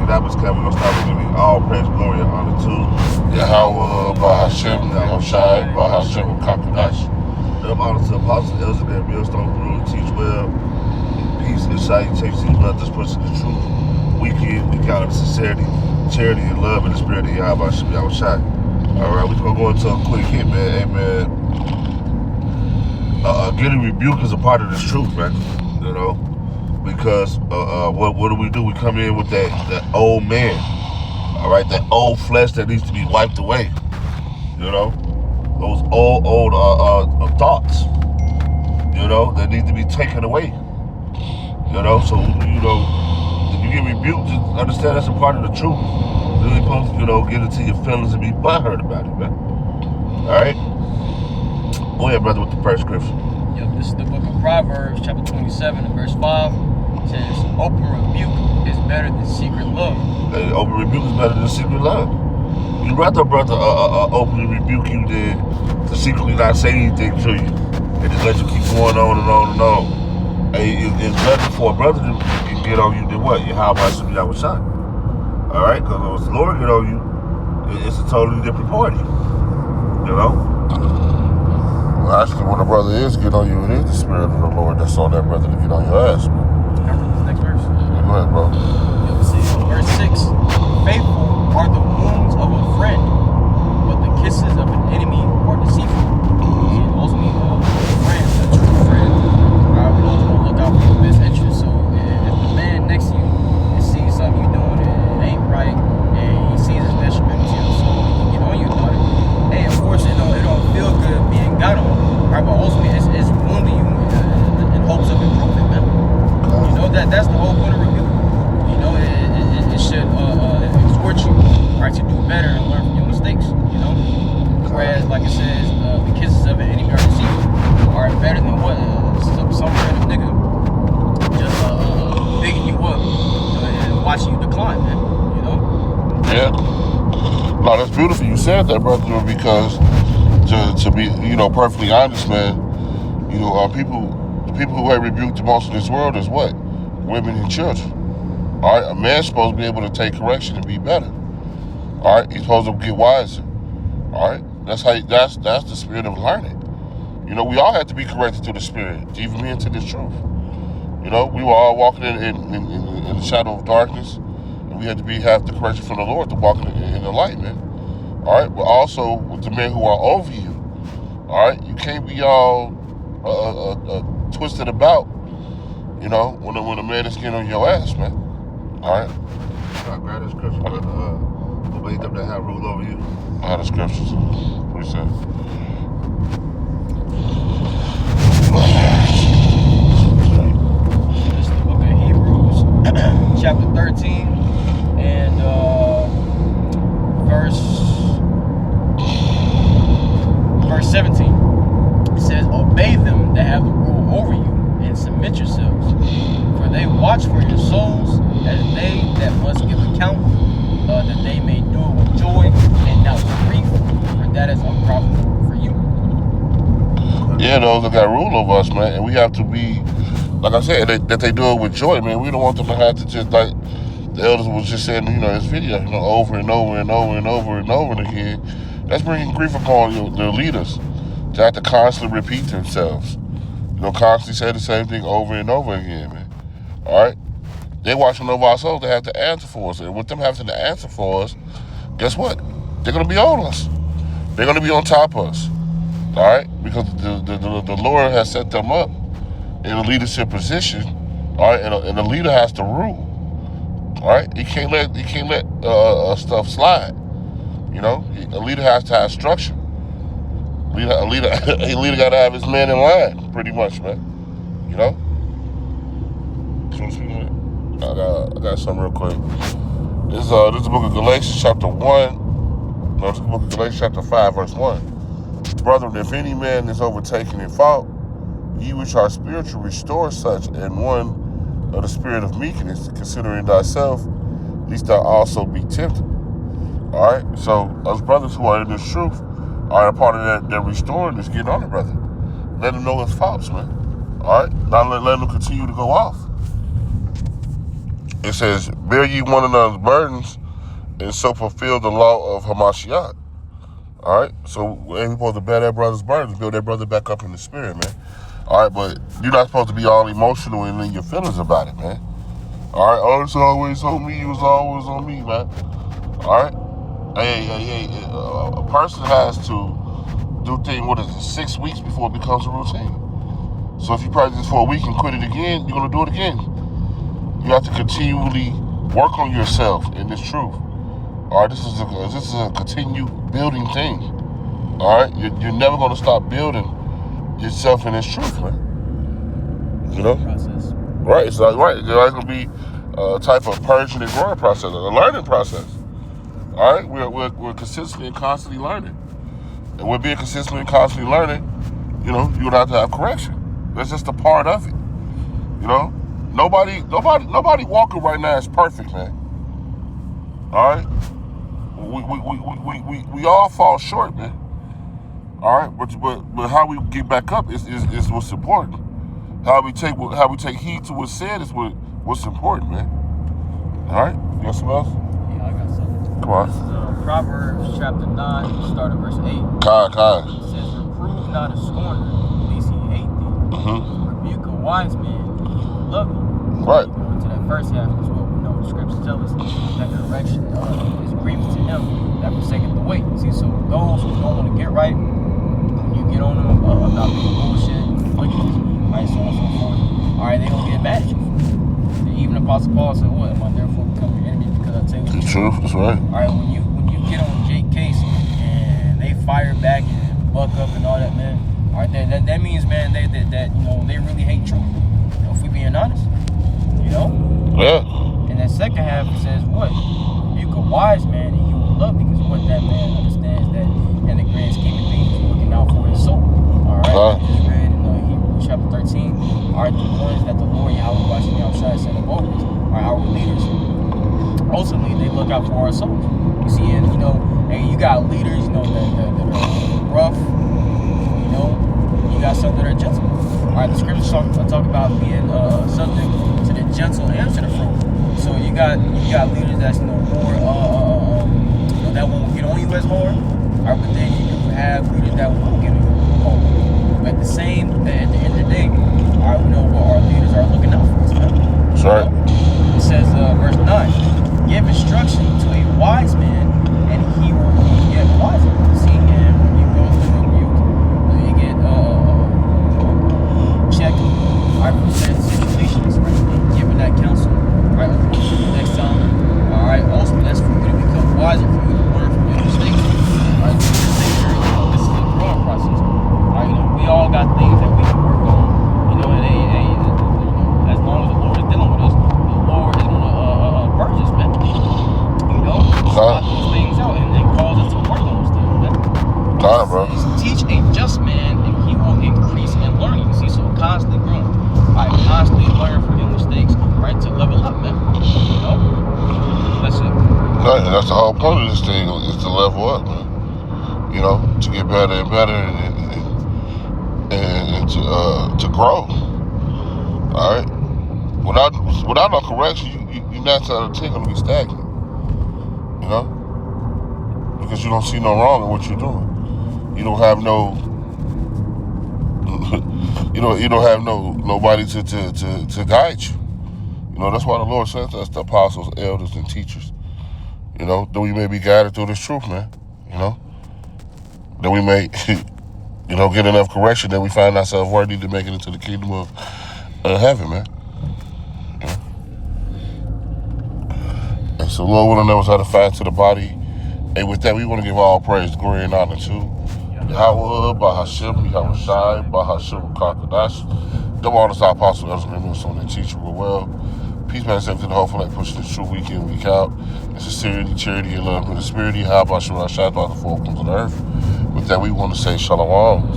that was coming. We're gonna start giving all praise, glory, and honor to Yahweh, Bahashem, Yahushai, Bahashem, Kakadash. honor to Apostle Elder that Millstone Brew, teach well, peace and salutations, blood this person the truth. Week in, week out of sincerity, charity, and love, and the spirit of Yahweh Shai. Alright, we're gonna go into a quick hit, man. Amen. Getting rebuked is a part of this truth, man. You know, because what do? We come in with that old man, all right, that old flesh that needs to be wiped away. You know, those old thoughts, you know, that need to be taken away. You know, so you know, if you get rebuked, just understand that's a part of the truth. You're really supposed to, you know, get into your feelings and be butthurt about it, man. All right, go ahead, brother, with the first scripture. This is the book of Proverbs, chapter 27, and verse 5. It says, open rebuke is better than secret love. Hey, open rebuke is better than secret love. You'd rather brother openly rebuke you than to secretly not say anything to you and just let you keep going on and on and on. Hey, it's better for a brother to get on you than what? How about some y'all was shot? Alright? Because if the Lord get on you, it's a totally different party. You know? Well, actually, when a brother is get on you, it is the spirit of the Lord that's on that brother to get on your ass, man. Next verse. Yeah, go ahead, bro. It says, verse 6, faithful are the wounds of a friend, but the kisses of an enemy are deceitful. So ultimately, a friend, a true friend, we don't look out for your best interest. So if the man next to you sees something you're doing and it ain't right, and he sees it's detrimental to your soul, he get on you about it. Hey, of course, it don't feel good being got on, right? But ultimately, it's wounding you in hopes of improvement, man. You know, that's the whole point of rebuke. You know, it should exhort you, right, to do better and learn from your mistakes, you know? Whereas, like it says, the kisses of an enemy are deceitful are better than what some random nigga just bigging you up and watching you decline, man, you know? Yeah. No, that's beautiful you said that, brother, because to be, you know, perfectly honest, man, you know, the people who have rebuked the most in this world is what? Women and children. All right, a man's supposed to be able to take correction and be better. All right, he's supposed to get wiser. All right, that's the spirit of learning. You know, we all have to be corrected through the spirit to even be into this truth. You know, we were all walking in the shadow of darkness, and we had to have the correction from the Lord to walk in the light, man. All right, but also with the men who are over you. All right, you can't be all twisted about. You know, when a man is getting on your ass, man. All right. I grab the scripture, but obey them that have rule over you. I have the scriptures. What you say? This is the book of Hebrews, chapter 13, and verse 17. It says, obey them that have the rule over you, and submit yourselves, for they watch for your souls as they that must give account, that they may do it with joy and not with grief, for that is unprofitable for you. Yeah, those that got rule over us, man, and we have to be, like I said, that they do it with joy, man. We don't want them to have to just, like the elders was just saying, you know, this video, you know, over and over and over and over and over again. That's bringing grief upon their leaders. They have to constantly repeat themselves. You know, constantly say the same thing over and over again, man. All right? They're watching over our souls. They have to answer for us. And with them having to answer for us, guess what? They're going to be on us. They're going to be on top of us. All right? Because the Lord has set them up in a leadership position. All right? And the leader has to rule. All right? He can't let stuff slide. You know? A leader has to have structure. A leader got to have his man in line, pretty much, man. You know? I got something real quick. This is the book of Galatians, chapter 1. No, this is the book of Galatians, chapter 5, verse 1. Brethren, if any man is overtaken in fault, ye which are spiritual, restore such and one of the spirit of meekness, considering thyself, lest thou also be tempted. All right? So, us brothers who are in this truth are a part of that restoring is getting on the brother. Let him know his faults, man. All right? Not let him continue to go off. it says, bear ye one another's burdens, and so fulfill the law of Hamashiach. All right? So we're supposed to bear their brother's burdens, build their brother back up in the spirit, man. All right? But you're not supposed to be all emotional and in your feelings about it, man. All right? Oh, it's always on me. It was always on me, man. All right? Hey, a person has to do things, 6 weeks before it becomes a routine. So if you practice this for a week and quit it again, you're going to do it again. You have to continually work on yourself in this truth. All right, this is a continued building thing. All right, you're never going to stop building yourself in this truth, man. You know, process. Right? It's like right. There's going to be a type of purging and growing process, a learning process. All right, we're consistently and constantly learning, and we're being consistently and constantly learning. You know, you're gonna have correction. That's just a part of it. You know, nobody walking right now is perfect, man. All right. We all fall short, man. All right, but how we get back up is what's important. How we take heed to what's said is what's important, man. All right, you got something else? Yeah, I got something. Come on. This is Proverbs chapter 9, start at verse 8. Kai. It says, reprove not a scorner, lest he hate thee. Rebuke a wise man, he will love you. Right. You go into that first half as well. We know the scriptures tell us that correction is grievous to him that forsaketh the way. See, so those who don't want to get right, when you get on them about being bullshit, wickedness, right, so on and so forth, all right, they're going to get mad at you. Even Apostle Paul said, what? Am I therefore become your enemy because I tell you the truth? That's right. All right, when you get on Jake Casey and they fire back and buck up and all that, man, all right, that means, man, that you know, they really hate truth. You know, if we being honest, you know? Yeah. And that second half says what? Rebuke a wise man and he will love you, because what that man understands that in the grand scheme of things, he's looking out for his soul. All right, we just read in Hebrews chapter 13, all right, the ones that the Lord Yahweh Bashem Yahushua set up over us are our leaders. Ultimately, they look out for our souls. You see, and you know, hey, you got leaders, you know, that are rough. You know, you got some that are gentle. All right, the scriptures talk about being subject to the gentle and to the firm. So you got leaders that's, you know, more you know, that won't get on you as hard. All right, but then you do have leaders that will get on you hard. But at the end of the day, all right, we know what our leaders are looking out for us, man. That's right. It says, verse 9, give instruction to a wise man, and he will get wiser. See, and when you go through the rebuke, you get checked, all right, present situations, right, and giving that counsel, right, next time, all right, ultimately, that's for you to become wiser, for you to learn from your mistakes, all right, this is a growing process, all right, you know, we all got things that we can work on, you know, and as long as the Lord is dealing with us, the Lord is going to purge us, man. You know, block those things out and cause us to work on those things, man. Time, bro. Teach a just man, and he will increase in learning. See, so constantly growing. I constantly learn from your mistakes, right, to level up, man. You know, that's it. Right, and that's the whole point of this thing, is to level up, man. You know, to get better and better and to grow. All right. Without no correction, you naturally out of 10 gonna be stagnant. You know, because you don't see no wrong in what you're doing. You don't have no. you don't have nobody to guide you. You know, that's why the Lord sent us the apostles, elders, and teachers. You know, that we may be guided through this truth, man. You know, that we may, you know, get enough correction that we find ourselves worthy to make it into the kingdom of heaven, man. And so Lord willing, knows how to fight to the body. And with that, we want to give all praise, glory, and honor to Yahweh, Bahashem, Yahweh Shai, Bahashem, Kakadash. Them all is our apostle, elders, members, on their teacher were well. Peace, man, safety, and hopeful, like pushing the truth week in, week out. And sincerity, charity, and love, and the spirit, how about Shai, throughout the four corners of the earth. With that, we want to say shalom.